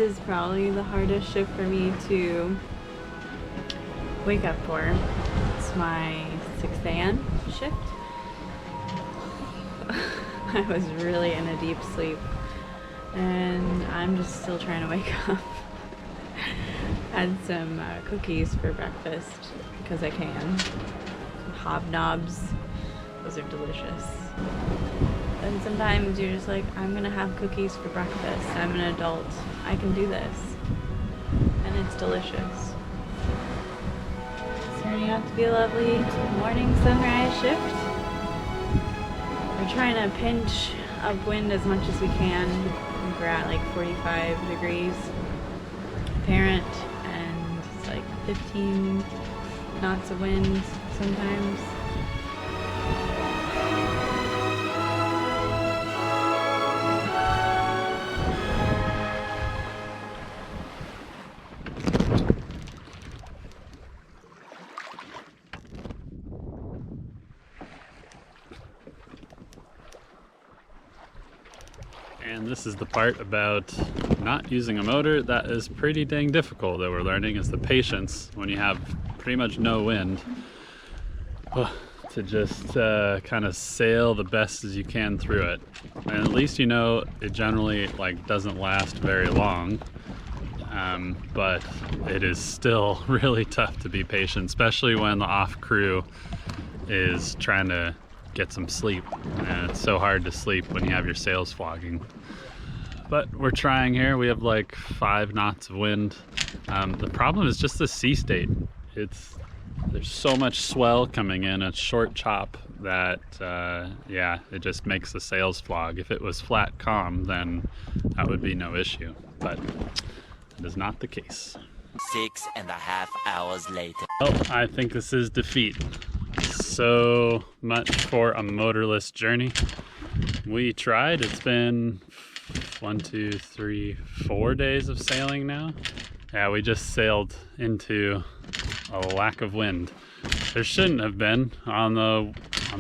is probably the hardest shift for me to wake up for. It's my 6 a.m. shift. I was really in a deep sleep and I'm just still trying to wake up. Had some cookies for breakfast because I can. Some hobnobs. Those are delicious. And sometimes you're just like, I'm gonna have cookies for breakfast. I'm an adult. I can do this. And it's delicious. It's turning out to be a lovely morning sunrise shift. We're trying to pinch upwind as much as we can. We're at like 45 degrees apparent, and it's like 15 knots of wind sometimes. And this is the part about not using a motor that is pretty dang difficult that we're learning, is the patience when you have pretty much no wind to just kind of sail the best as you can through it. And at least you know it generally like doesn't last very long, but it is still really tough to be patient, especially when the off crew is trying to get some sleep, and it's so hard to sleep when you have your sails flogging. But we're trying here. We have like 5 knots of wind. The problem is just the sea state. There's so much swell coming in, a short chop, that yeah, it just makes the sails flog. If it was flat calm, then that would be no issue, but that is not the case. 6.5 hours later. Well, I think this is defeat. So much for a motorless journey. We tried. It's been 1, 2, 3, 4 days of sailing now. Yeah, we just sailed into a lack of wind. There shouldn't have been. On the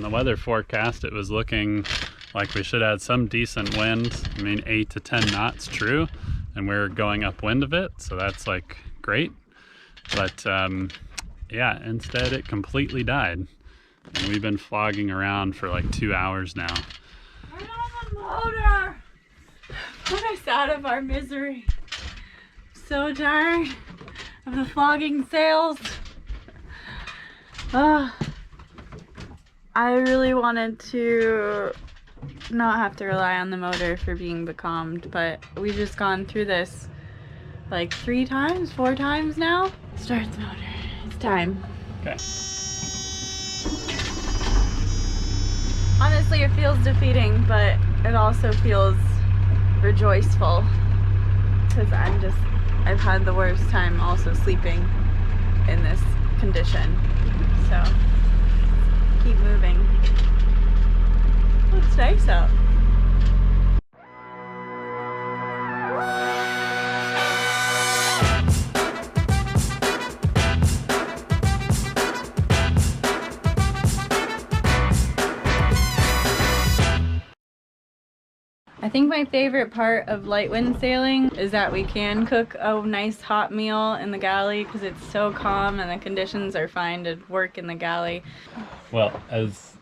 weather forecast, it was looking like we should have had some decent wind. I mean, 8 to 10 knots, true, and we're going upwind of it, so that's like great. But yeah, instead it completely died. And we've been flogging around for like 2 hours now. Turn on the motor! Put us out of our misery. So tired of the flogging sails. I really wanted to not have to rely on the motor for being becalmed, but we've just gone through this like 3 times, 4 times now. Start the motor. It's time. Okay. Honestly, it feels defeating, but it also feels rejoiceful, because I've had the worst time also sleeping in this condition. So, keep moving. Oh, it's nice out. I think my favorite part of light wind sailing is that we can cook a nice hot meal in the galley because it's so calm and the conditions are fine to work in the galley. Well, as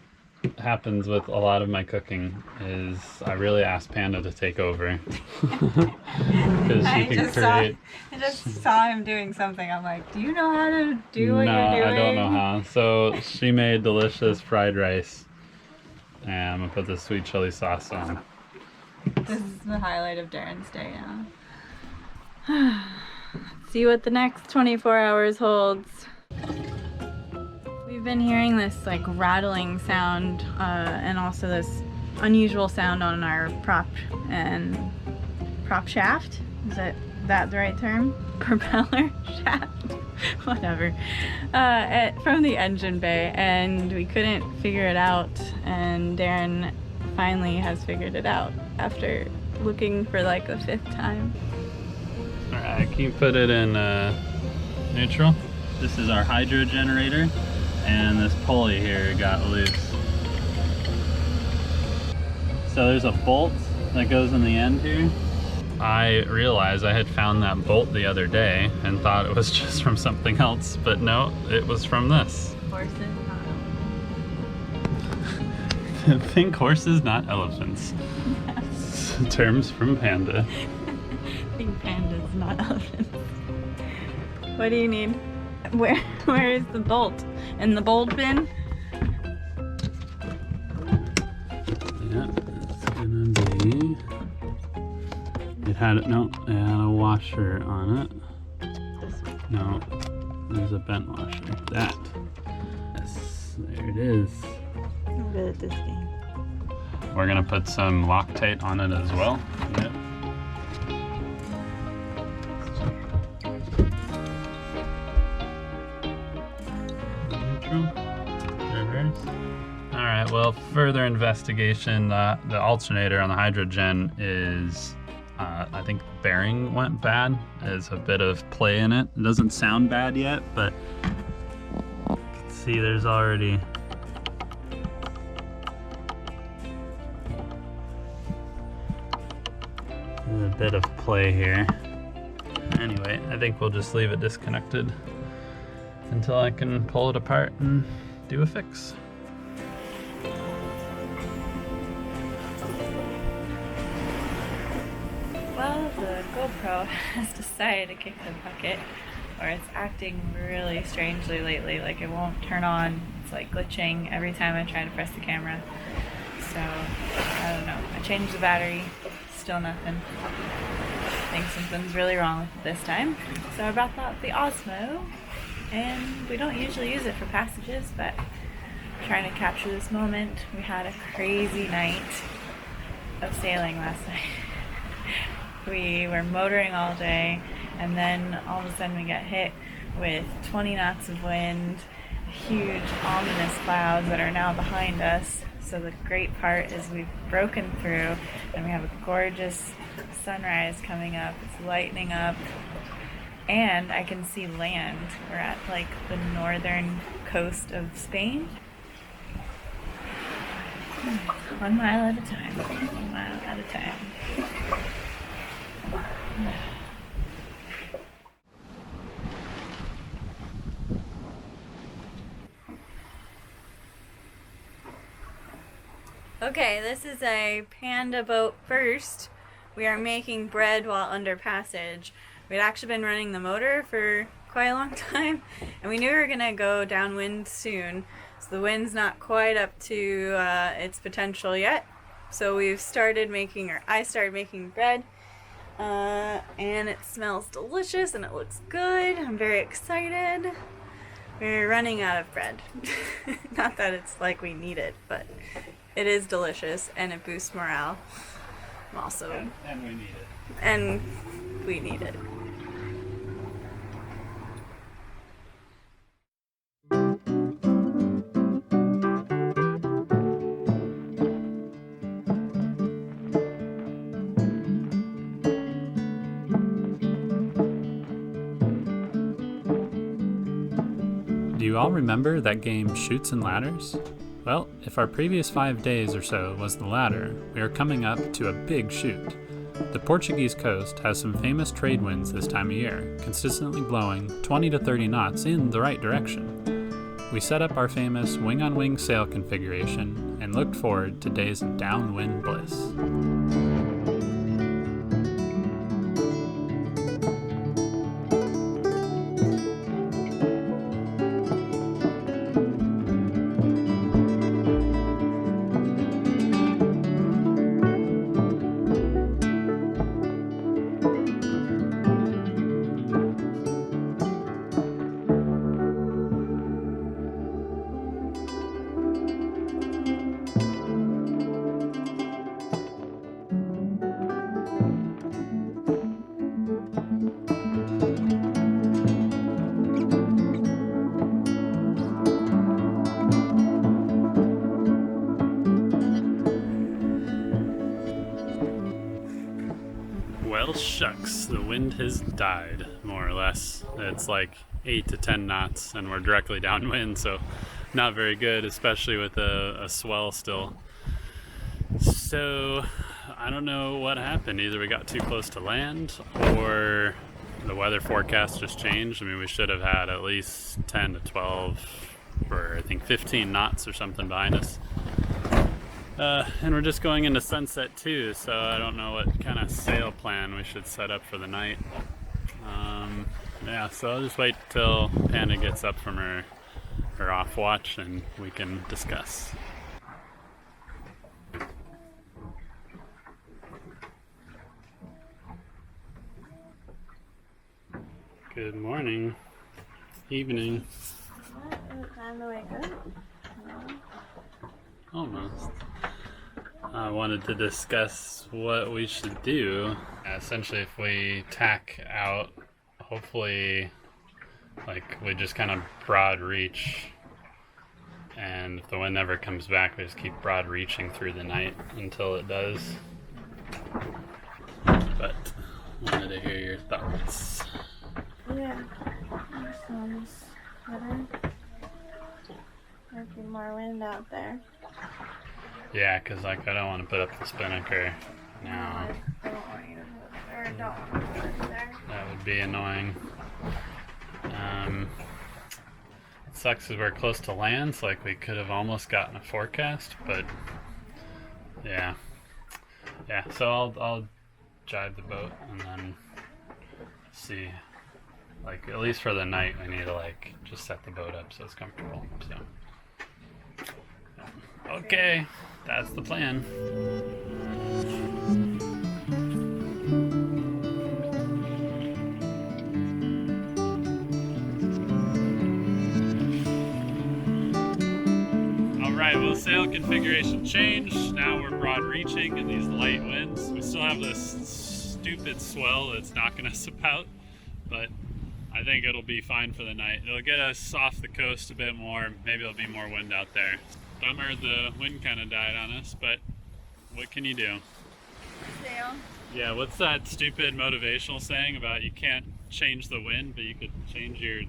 happens with a lot of my cooking, is I really asked Panda to take over. Because she can create... I just saw him doing something. I'm like, do you know how to do what No, you're doing? I don't know how. So she made delicious fried rice. And I'm gonna put the sweet chili sauce on. This is the highlight of Darren's day now. Let's see what the next 24 hours holds. We've been hearing this like rattling sound and also this unusual sound on our prop shaft. Is that the right term? Propeller shaft? Whatever. From the engine bay, and we couldn't figure it out, and Darren finally has figured it out after looking for like the 5th time. Alright, can you put it in neutral? This is our hydro generator, and this pulley here got loose. So there's a bolt that goes in the end here. I realized I had found that bolt the other day and thought it was just from something else, but no, it was from this. Horses, not elephants. Think horses, not elephants. Terms from Panda. Think pandas, not elephants. What do you need? Where is the bolt? In the bolt bin? Yeah, it's gonna be. It had a washer on it. This one. No, there's a bent washer. That. Yes, there it is. I'm good at this game. We're gonna put some Loctite on it as well. Yep. Neutral. Reverse. All right. Well, further investigation. The alternator on the hydrogen is. I think the bearing went bad. There's a bit of play in it. It doesn't sound bad yet, but you can see there's already a bit of play here. Anyway, I think we'll just leave it disconnected until I can pull it apart and do a fix. Well, the GoPro has decided to kick the bucket, or it's acting really strangely lately. Like, it won't turn on. It's like glitching every time I try to press the camera. So, I don't know. I changed the battery, still nothing. I think something's really wrong with it this time. So I brought out the Osmo, and we don't usually use it for passages, but I'm trying to capture this moment. We had a crazy night of sailing last night. We were motoring all day, and then all of a sudden we get hit with 20 knots of wind, huge ominous clouds that are now behind us. So the great part is we've broken through, and we have a gorgeous sunrise coming up. It's lightening up, and I can see land. We're at like the northern coast of Spain. 1 mile at a time. 1 mile at a time. Okay, this is a Panda boat first. We are making bread while under passage. We'd actually been running the motor for quite a long time, and we knew we were gonna go downwind soon. So the wind's not quite up to its potential yet. So I started making bread, and it smells delicious and it looks good. I'm very excited. We're running out of bread. Not that it's like we need it, but it is delicious and it boosts morale. Also, And we need it. and we need it. Do you all remember that game Chutes and Ladders? Well, if our previous 5 days or so was the ladder, we are coming up to a big chute. The Portuguese coast has some famous trade winds this time of year, consistently blowing 20 to 30 knots in the right direction. We set up our famous wing-on-wing sail configuration and looked forward to days of downwind bliss. Well, shucks, the wind has died, more or less. It's like 8 to 10 knots, and we're directly downwind, so not very good, especially with a swell still. So I don't know what happened. Either we got too close to land or the weather forecast just changed. I mean, we should have had at least 10 to 12 or I think 15 knots or something behind us. And we're just going into sunset too, so I don't know what kind of sail plan we should set up for the night. Yeah, so I'll just wait till Panda gets up from her off watch and we can discuss. Good morning. Evening. What? Is it time to wake up? No. Almost. I wanted to discuss what we should do. Essentially, if we tack out, hopefully, like, we just kind of broad reach, and if the wind never comes back, we just keep broad reaching through the night until it does. But wanted to hear your thoughts. Yeah. Sounds better. There'd be more wind out there. Yeah, because like I don't want to put up the spinnaker now. I don't want you to put it there. I don't want to put it there. That would be annoying. It sucks because we're close to land, so like we could have almost gotten a forecast, but yeah. So I'll jibe the boat and then see. Like at least for the night, we need to like just set the boat up so it's comfortable. So. Okay, that's the plan. Alright, well, sail configuration changed. Now we're broad reaching in these light winds. We still have this stupid swell that's knocking us about, but I think it'll be fine for the night. It'll get us off the coast a bit more. Maybe there'll be more wind out there. Bummer the wind kind of died on us, but what can you do? Sail. Yeah, what's that stupid motivational saying about you can't change the wind, but you could change your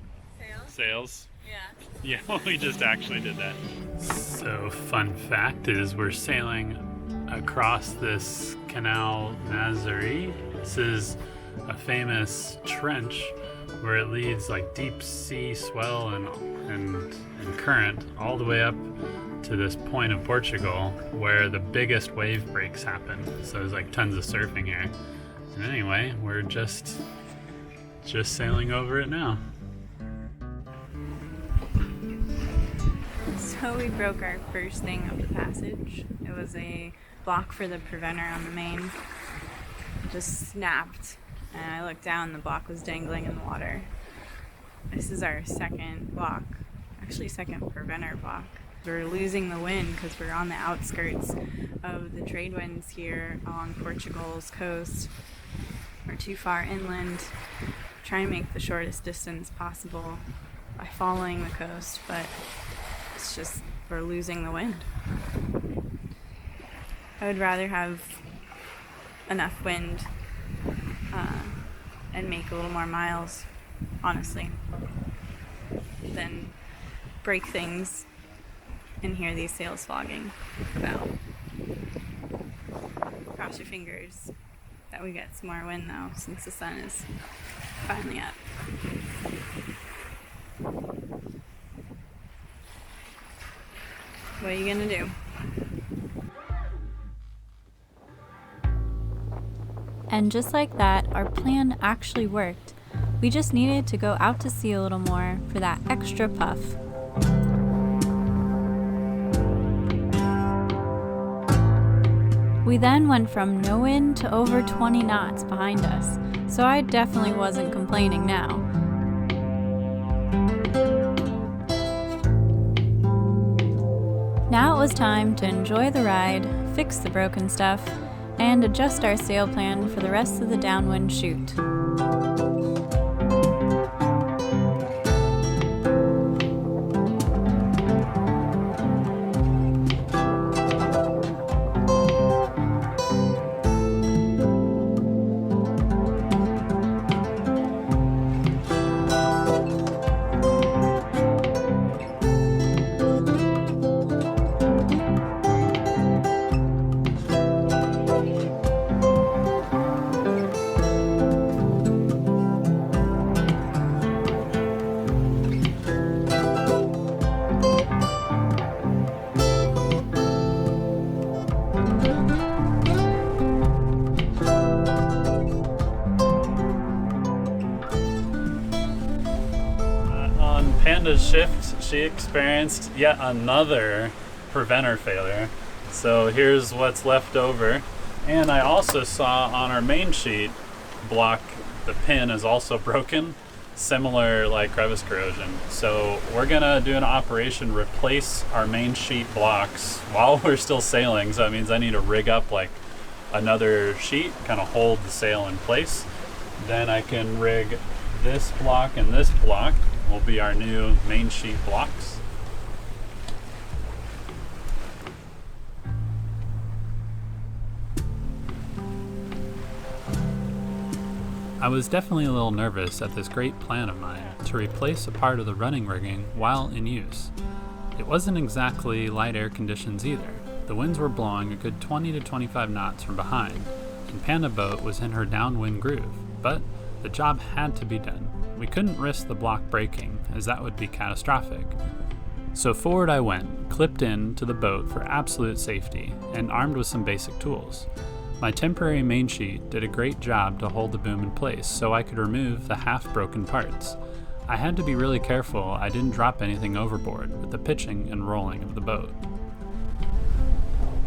sails? Yeah. Yeah, well, we just actually did that. So, fun fact is we're sailing across this Canal Nazaré. This is a famous trench where it leads like deep sea swell and current all the way up to this point of Portugal where the biggest wave breaks happen. So there's like tons of surfing here. And anyway, we're just sailing over it now. So we broke our first thing of the passage. It was a block for the preventer on the main. It just snapped, and I looked down, the block was dangling in the water. This is our second block, actually second preventer block. We're losing the wind because we're on the outskirts of the trade winds here along Portugal's coast. We're too far inland, trying to make the shortest distance possible by following the coast, but it's just, we're losing the wind. I would rather have enough wind and make a little more miles, honestly, than break things and hear these sails flogging about. Cross your fingers that we get some more wind though, since the sun is finally up. What are you gonna do? And just like that, our plan actually worked. We just needed to go out to sea a little more for that extra puff. We then went from no wind to over 20 knots behind us, so I definitely wasn't complaining now. Now it was time to enjoy the ride, fix the broken stuff, and adjust our sail plan for the rest of the downwind shoot. Panda's shift, she experienced yet another preventer failure. So here's what's left over. And I also saw on our main sheet block, the pin is also broken, similar like crevice corrosion. So we're gonna do an operation, replace our main sheet blocks while we're still sailing. So that means I need to rig up like another sheet, kind of hold the sail in place. Then I can rig this block and this block will be our new main sheet blocks. I was definitely a little nervous at this great plan of mine to replace a part of the running rigging while in use. It wasn't exactly light air conditions either. The winds were blowing a good 20 to 25 knots from behind, and Panda Boat was in her downwind groove, but the job had to be done. We couldn't risk the block breaking, as that would be catastrophic. So forward I went, clipped in to the boat for absolute safety, and armed with some basic tools. My temporary main sheet did a great job to hold the boom in place so I could remove the half-broken parts. I had to be really careful I didn't drop anything overboard with the pitching and rolling of the boat.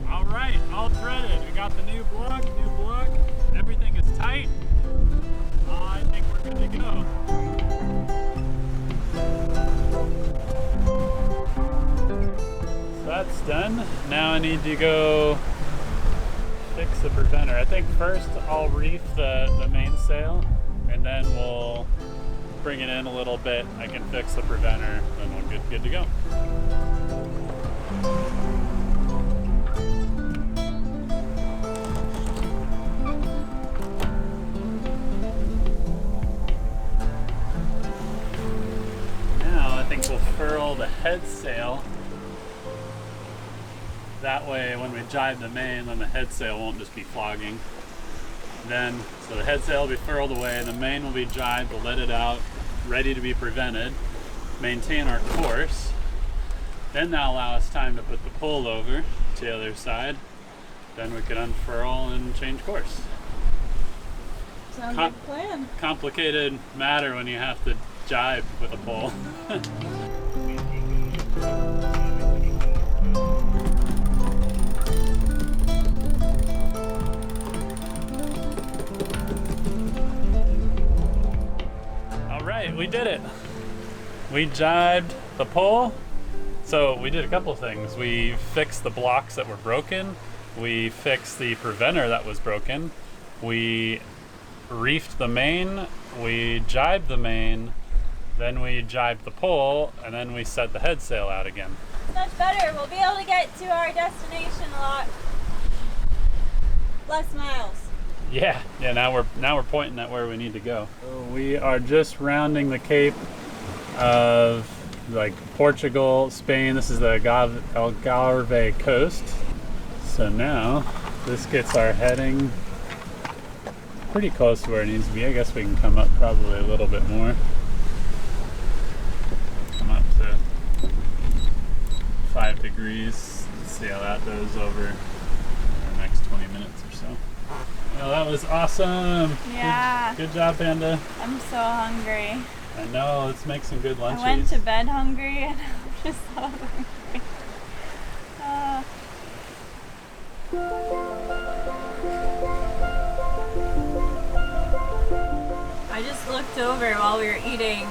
All right, all threaded. We got the new block, everything is tight. I think we're good to go. So that's done. Now I need to go fix the preventer. I think first I'll reef the mainsail and then we'll bring it in a little bit. I can fix the preventer and we'll good to go. Now I think we'll furl the head sail. That way when we jibe the main, then the head sail won't just be flogging. Then, so the head sail will be furled away, the main will be jibed, we'll let it out, ready to be prevented, maintain our course. Then that'll allow us time to put the pole over to the other side. Then we can unfurl and change course. Sounds like a plan. Complicated matter when you have to jibe with a pole. We did it. We jibed the pole. So we did a couple things. We fixed the blocks that were broken. We fixed the preventer that was broken. We reefed the main. We jibed the main. Then we jibed the pole, and then we set the head sail out again. Much better. We'll be able to get to our destination a lot less miles. Yeah. Now we're pointing at where we need to go. So we are just rounding the cape of like Portugal, Spain. This is the Algarve coast. So now this gets our heading pretty close to where it needs to be. I guess we can come up probably a little bit more. Come up to 5 degrees. Let's see how that goes over the next 20 minutes or so. Well, that was awesome. Yeah. Good job, Panda. I'm so hungry. I know, let's make some good lunches. I went to bed hungry and I'm just so hungry. I just looked over while we were eating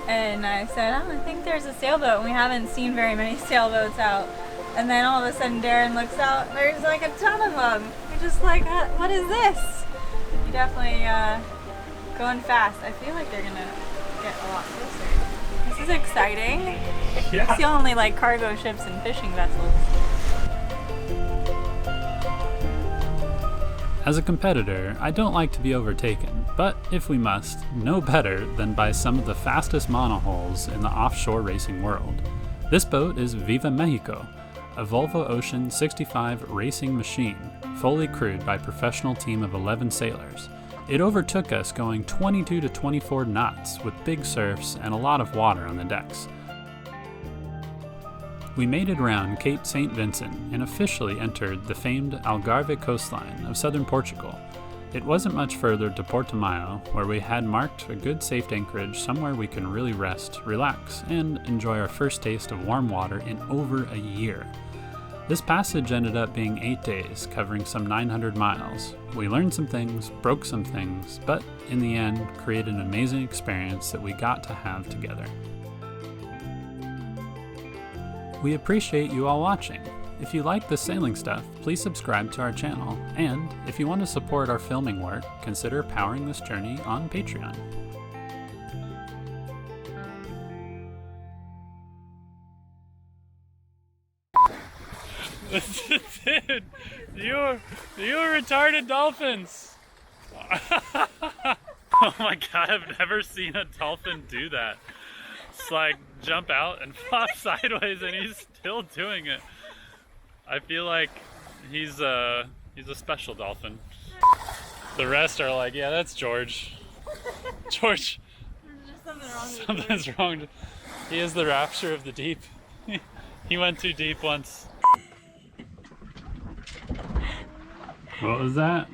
and I said, oh, I think there's a sailboat, and we haven't seen very many sailboats out. And then all of a sudden Darren looks out and there's like a ton of them. We're just like, what is this? You definitely going fast. I feel like they're gonna get a lot closer. This is exciting. Yeah. It's the only like cargo ships and fishing vessels. As a competitor, I don't like to be overtaken, but if we must, no better than by some of the fastest monohulls in the offshore racing world. This boat is Viva Mexico, a Volvo Ocean 65 racing machine, fully crewed by a professional team of 11 sailors. It overtook us going 22 to 24 knots with big surfs and a lot of water on the decks. We made it around Cape St. Vincent and officially entered the famed Algarve coastline of southern Portugal. It wasn't much further to Portimao, where we had marked a good safe anchorage somewhere we can really rest, relax, and enjoy our first taste of warm water in over a year. This passage ended up being 8 days, covering some 900 miles. We learned some things, broke some things, but in the end, created an amazing experience that we got to have together. We appreciate you all watching. If you like the sailing stuff, please subscribe to our channel, and if you want to support our filming work, consider powering this journey on Patreon. Dude, you retarded dolphins! Oh my god, I've never seen a dolphin do that. It's like jump out and flop sideways, and he's still doing it. I feel like he's a special dolphin. The rest are like, yeah, that's George. George. There's just something wrong with Something's wrong. He is the rapture of the deep. He went too deep once. What was that?